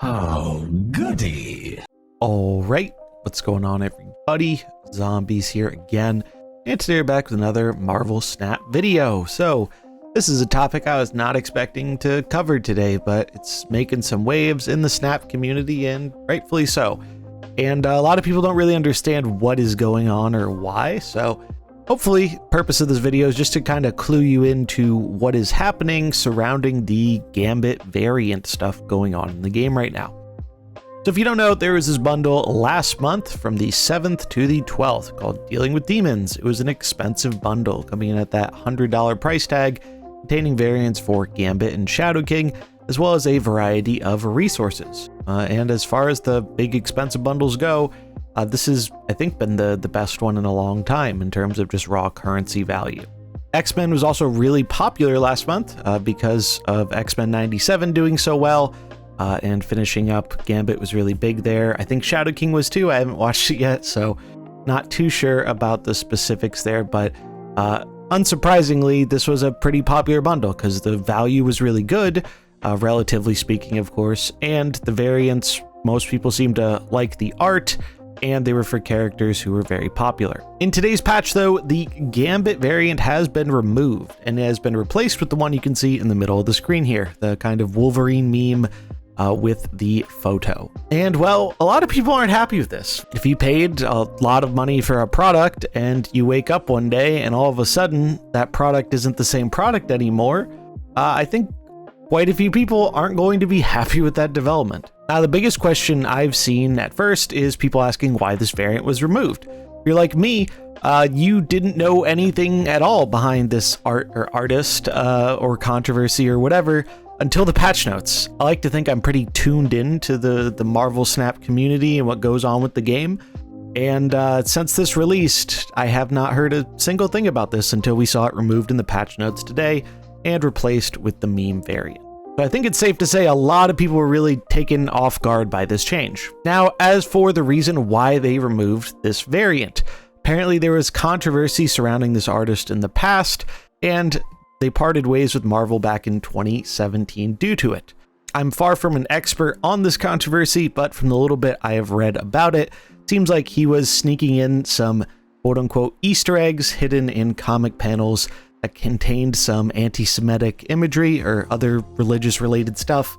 Oh, goody. All right, what's going on, everybody? Zombies here again, and today we're back with another Marvel Snap video. So this is a topic I was not expecting to cover today, but it's making some waves in the Snap community, and rightfully so. And a lot of people don't really understand what is going on or why, so hopefully purpose of this video is just to kind of clue you into what is happening surrounding the Gambit variant stuff going on in the game right now. So if you don't know, there was this bundle last month from the 7th to the 12th called Dealing with Demons. It was an expensive bundle coming in at that $100 price tag, containing variants for Gambit and Shadow King, as well as a variety of resources. And as far as the big expensive bundles go, this has, I think, been the best one in a long time in terms of just raw currency value. X-Men was also really popular last month because of X-Men 97 doing so well. And finishing up, Gambit was really big there. I think Shadow King was too. I haven't watched it yet, so not too sure about the specifics there. But unsurprisingly, this was a pretty popular bundle because the value was really good, relatively speaking, of course. And the variants, most people seem to like the art, and they were for characters who were very popular. In today's patch, though, the Gambit variant has been removed and has been replaced with the one you can see in the middle of the screen here, the kind of Wolverine meme with the photo. And well, a lot of people aren't happy with this. If you paid a lot of money for a product and you wake up one day and all of a sudden that product isn't the same product anymore, I think quite a few people aren't going to be happy with that development. Now, the biggest question I've seen at first is people asking why this variant was removed. If you're like me, you didn't know anything at all behind this art or artist or controversy or whatever until the patch notes. I like to think I'm pretty tuned in to the Marvel Snap community and what goes on with the game. And since this released, I have not heard a single thing about this until we saw it removed in the patch notes today and replaced with the meme variant. So I think it's safe to say a lot of people were really taken off guard by this change. Now, as for the reason why they removed this variant, apparently there was controversy surrounding this artist in the past, and they parted ways with Marvel back in 2017 due to it. I'm far from an expert on this controversy, but from the little bit I have read about it, seems like he was sneaking in some quote-unquote Easter eggs hidden in comic panels that contained some anti-Semitic imagery or other religious-related stuff.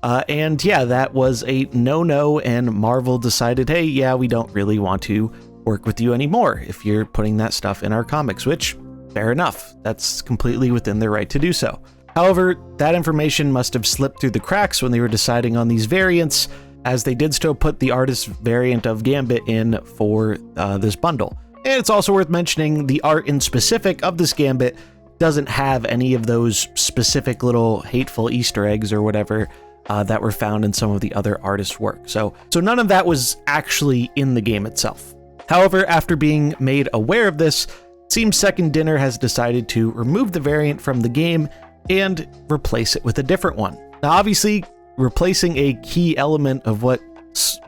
And yeah, that was a no-no, and Marvel decided, hey, yeah, we don't really want to work with you anymore if you're putting that stuff in our comics, which, fair enough. That's completely within their right to do so. However, that information must have slipped through the cracks when they were deciding on these variants, as they did still put the artist variant of Gambit in for this bundle. And it's also worth mentioning the art in specific of this Gambit doesn't have any of those specific little hateful Easter eggs or whatever that were found in some of the other artists' work. So none of that was actually in the game itself. However, after being made aware of this, it seems Second Dinner has decided to remove the variant from the game and replace it with a different one. Now, obviously, replacing a key element of what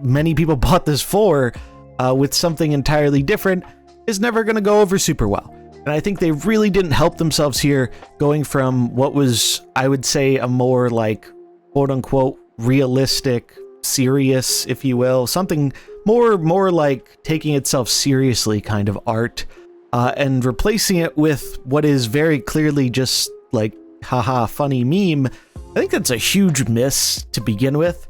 many people bought this for with something entirely different is never going to go over super well. And I think they really didn't help themselves here, going from what was, I would say, a more like quote-unquote realistic, serious, if you will, something more like taking itself seriously kind of art, and replacing it with what is very clearly just like haha funny meme. I think that's a huge miss to begin with.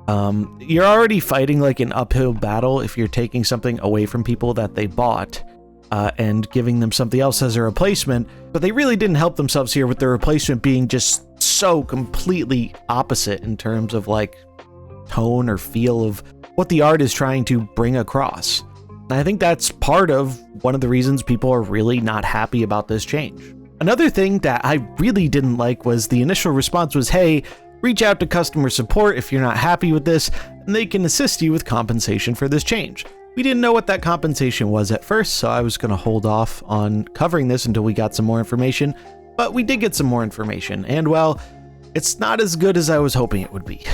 You're already fighting like an uphill battle if you're taking something away from people that they bought and giving them something else as a replacement, but they really didn't help themselves here with the replacement being just so completely opposite in terms of like tone or feel of what the art is trying to bring across. And I think that's part of one of the reasons people are really not happy about this change. Another thing that I really didn't like was the initial response was, hey, reach out to customer support if you're not happy with this, and they can assist you with compensation for this change. We didn't know what that compensation was at first, so I was going to hold off on covering this until we got some more information, but we did get some more information, and well, it's not as good as I was hoping it would be.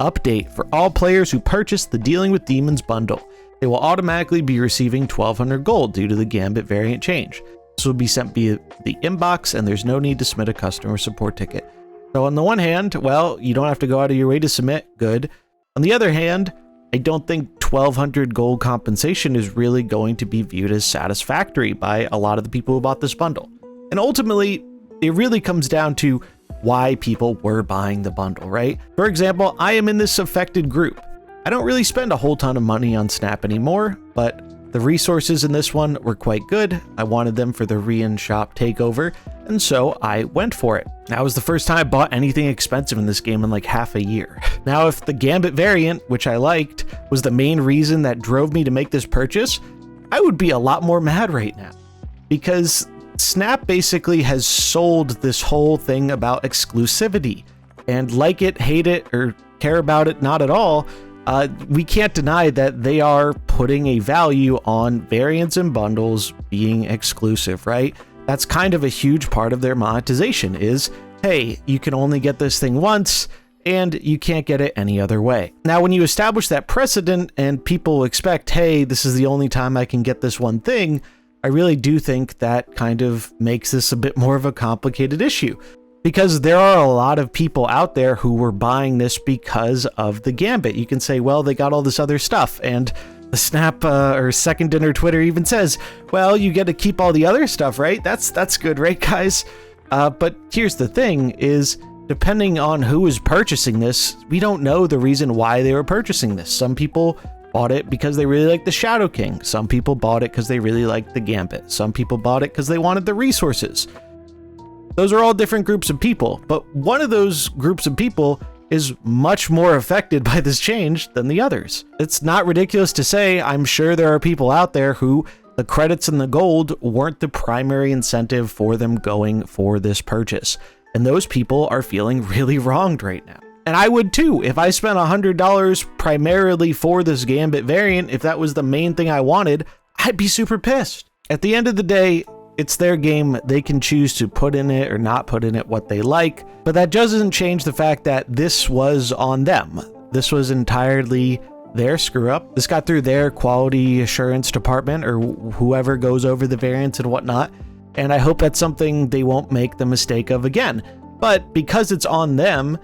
Update for all players who purchased the Dealing with Demons bundle. They will automatically be receiving 1,200 gold due to the Gambit variant change. This will be sent via the inbox, and there's no need to submit a customer support ticket. So on the one hand, well, you don't have to go out of your way to submit, good. On the other hand, I don't think 1,200 gold compensation is really going to be viewed as satisfactory by a lot of the people who bought this bundle. And ultimately, it really comes down to why people were buying the bundle, right? For example, I am in this affected group. I don't really spend a whole ton of money on Snap anymore, but the resources in this one were quite good. I wanted them for the Rian shop takeover, and so I went for it. That was the first time I bought anything expensive in this game in like half a year. Now, if the Gambit variant, which I liked, was the main reason that drove me to make this purchase, I would be a lot more mad right now. Because Snap basically has sold this whole thing about exclusivity. And like it, hate it, or care about it not at all, we can't deny that they are putting a value on variants and bundles being exclusive, right? That's kind of a huge part of their monetization is, hey, you can only get this thing once and you can't get it any other way. Now, when you establish that precedent and people expect, hey, this is the only time I can get this one thing, I really do think that kind of makes this a bit more of a complicated issue. Because there are a lot of people out there who were buying this because of the Gambit. You can say, well, they got all this other stuff, and the Snap or Second Dinner Twitter even says, well, you get to keep all the other stuff, right? That's good, right, guys? But here's the thing is, depending on who is purchasing this, we don't know the reason why they were purchasing this. Some people bought it because they really liked the Shadow King. Some people bought it because they really liked the Gambit. Some people bought it because they wanted the resources. Those are all different groups of people, but one of those groups of people is much more affected by this change than the others. It's not ridiculous to say, I'm sure there are people out there who the credits and the gold weren't the primary incentive for them going for this purchase. And those people are feeling really wronged right now. And I would too, if I spent $100 primarily for this Gambit variant, if that was the main thing I wanted, I'd be super pissed. At the end of the day, it's their game. They can choose to put in it or not put in it what they like, but that doesn't change the fact that this was on them. This was entirely their screw up. This got through their quality assurance department or whoever goes over the variants and whatnot. And I hope that's something they won't make the mistake of again. But because it's on them,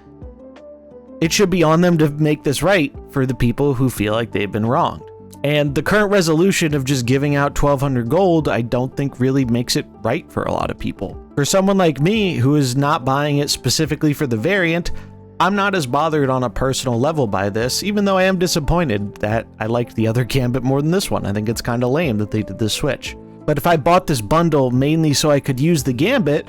it should be on them to make this right for the people who feel like they've been wronged. And the current resolution of just giving out 1,200 gold, I don't think really makes it right for a lot of people. For someone like me, who is not buying it specifically for the variant, I'm not as bothered on a personal level by this, even though I am disappointed that I liked the other Gambit more than this one. I think it's kind of lame that they did this switch. But if I bought this bundle mainly so I could use the Gambit,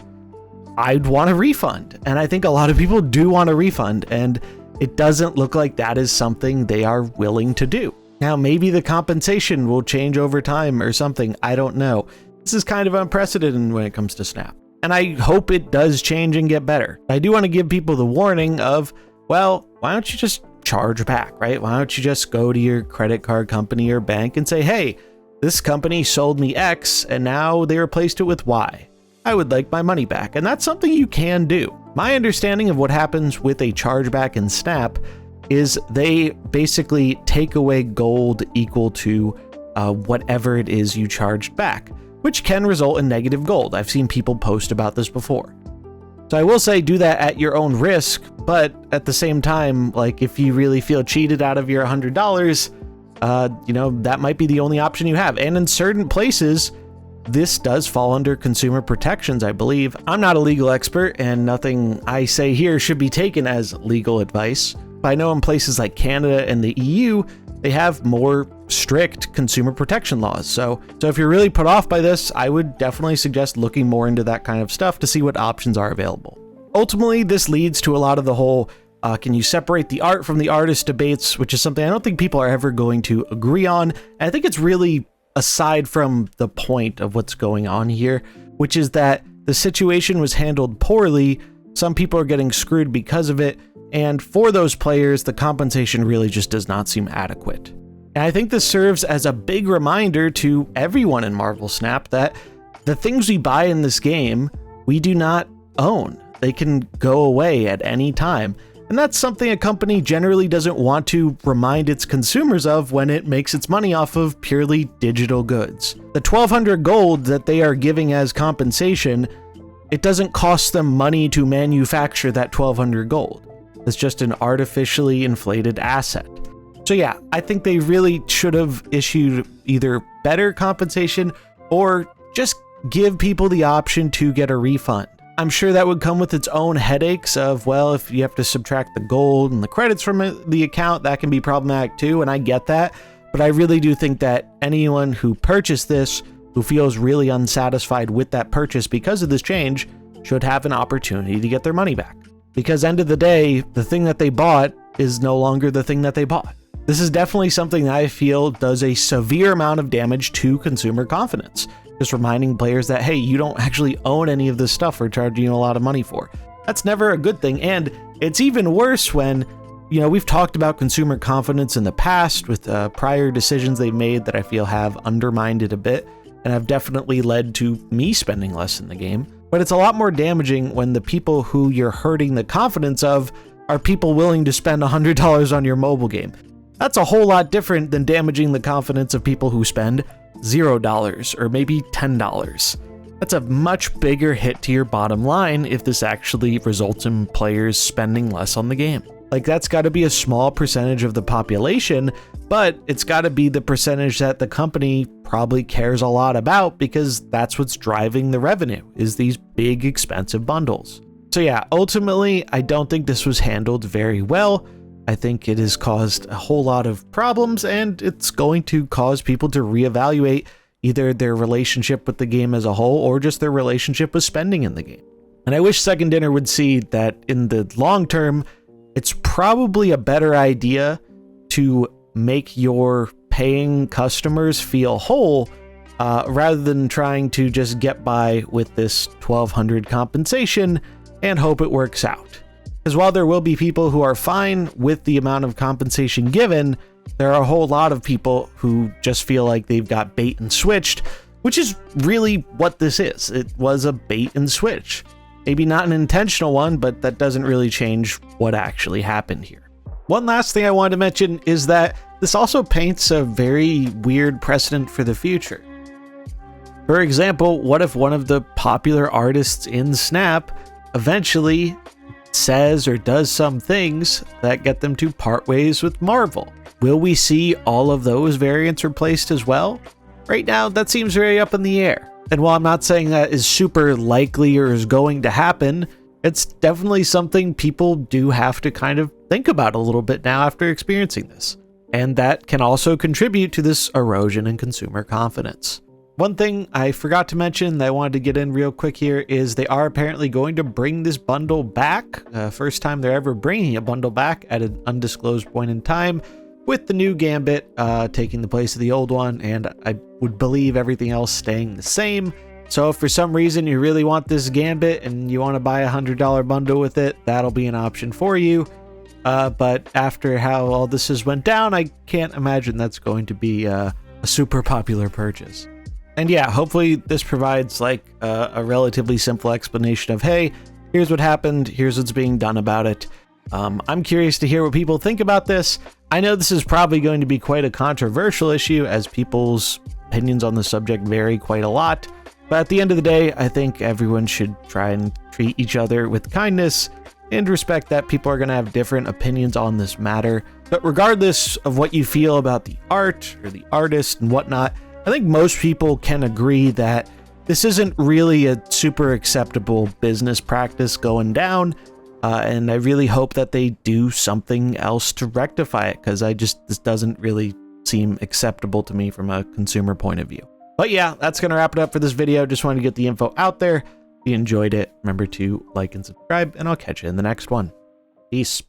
I'd want a refund. And I think a lot of people do want a refund, and it doesn't look like that is something they are willing to do. Now, maybe the compensation will change over time or something. I don't know. This is kind of unprecedented when it comes to Snap. And I hope it does change and get better. I do want to give people the warning of, well, why don't you just charge back, right? Why don't you just go to your credit card company or bank and say, hey, this company sold me X and now they replaced it with Y. I would like my money back. And that's something you can do. My understanding of what happens with a chargeback in Snap is they basically take away gold equal to whatever it is you charged back, which can result in negative gold. I've seen people post about this before. So I will say do that at your own risk, but at the same time, like if you really feel cheated out of your $100, you know, that might be the only option you have. And in certain places, this does fall under consumer protections, I believe. I'm not a legal expert and nothing I say here should be taken as legal advice. I know in places like Canada and the EU, they have more strict consumer protection laws. So if you're really put off by this, I would definitely suggest looking more into that kind of stuff to see what options are available. Ultimately, this leads to a lot of the whole, can you separate the art from the artist debates, which is something I don't think people are ever going to agree on. And I think it's really aside from the point of what's going on here, which is that the situation was handled poorly. Some people are getting screwed because of it. And for those players, the compensation really just does not seem adequate. And I think this serves as a big reminder to everyone in Marvel Snap that the things we buy in this game, we do not own. They can go away at any time. And that's something a company generally doesn't want to remind its consumers of when it makes its money off of purely digital goods. The 1,200 gold that they are giving as compensation, it doesn't cost them money to manufacture that 1,200 gold. It's just an artificially inflated asset. So yeah, I think they really should have issued either better compensation or just give people the option to get a refund. I'm sure that would come with its own headaches of, well, if you have to subtract the gold and the credits from the account, that can be problematic too, and I get that. But I really do think that anyone who purchased this, who feels really unsatisfied with that purchase because of this change, should have an opportunity to get their money back. Because end of the day, the thing that they bought is no longer the thing that they bought. This is definitely something that I feel does a severe amount of damage to consumer confidence. Just reminding players that, hey, you don't actually own any of this stuff we're charging you a lot of money for. That's never a good thing. And it's even worse when, we've talked about consumer confidence in the past with prior decisions they've made that I feel have undermined it a bit and have definitely led to me spending less in the game. But it's a lot more damaging when the people who you're hurting the confidence of are people willing to spend $100 on your mobile game. That's a whole lot different than damaging the confidence of people who spend $0 or maybe $10. That's a much bigger hit to your bottom line if this actually results in players spending less on the game. Like, that's got to be a small percentage of the population, but it's got to be the percentage that the company probably cares a lot about, because that's what's driving the revenue, is these big expensive bundles. So yeah, ultimately, I don't think this was handled very well. I think it has caused a whole lot of problems, and it's going to cause people to reevaluate either their relationship with the game as a whole or just their relationship with spending in the game. And I wish Second Dinner would see that in the long term, it's probably a better idea to make your paying customers feel whole rather than trying to just get by with this $1,200 compensation and hope it works out. Because while there will be people who are fine with the amount of compensation given, there are a whole lot of people who just feel like they've got bait and switched, which is really what this is. It was a bait and switch. Maybe not an intentional one, but that doesn't really change what actually happened here. One last thing I wanted to mention is that this also paints a very weird precedent for the future. For example, what if one of the popular artists in Snap eventually says or does some things that get them to part ways with Marvel? Will we see all of those variants replaced as well? Right now, that seems very up in the air. And while I'm not saying that is super likely or is going to happen, it's definitely something people do have to kind of think about a little bit now after experiencing this. And that can also contribute to this erosion in consumer confidence. One thing I forgot to mention that I wanted to get in real quick here is they are apparently going to bring this bundle back. First time they're ever bringing a bundle back at an undisclosed point in time, with the new Gambit taking the place of the old one, and I would believe everything else staying the same. So if for some reason you really want this Gambit and you want to buy a $100 bundle with it, that'll be an option for you. But after how all this has went down, I can't imagine that's going to be a super popular purchase. And yeah, hopefully this provides like a relatively simple explanation of, hey, here's what happened, here's what's being done about it. I'm curious to hear what people think about this. I know this is probably going to be quite a controversial issue, as people's opinions on the subject vary quite a lot. But at the end of the day, I think everyone should try and treat each other with kindness and respect that people are going to have different opinions on this matter. But regardless of what you feel about the art or the artist and whatnot, I think most people can agree that this isn't really a super acceptable business practice going down. And I really hope that they do something else to rectify it, because this doesn't really seem acceptable to me from a consumer point of view. But yeah, that's going to wrap it up for this video. Just wanted to get the info out there. If you enjoyed it, remember to like and subscribe, and I'll catch you in the next one. Peace.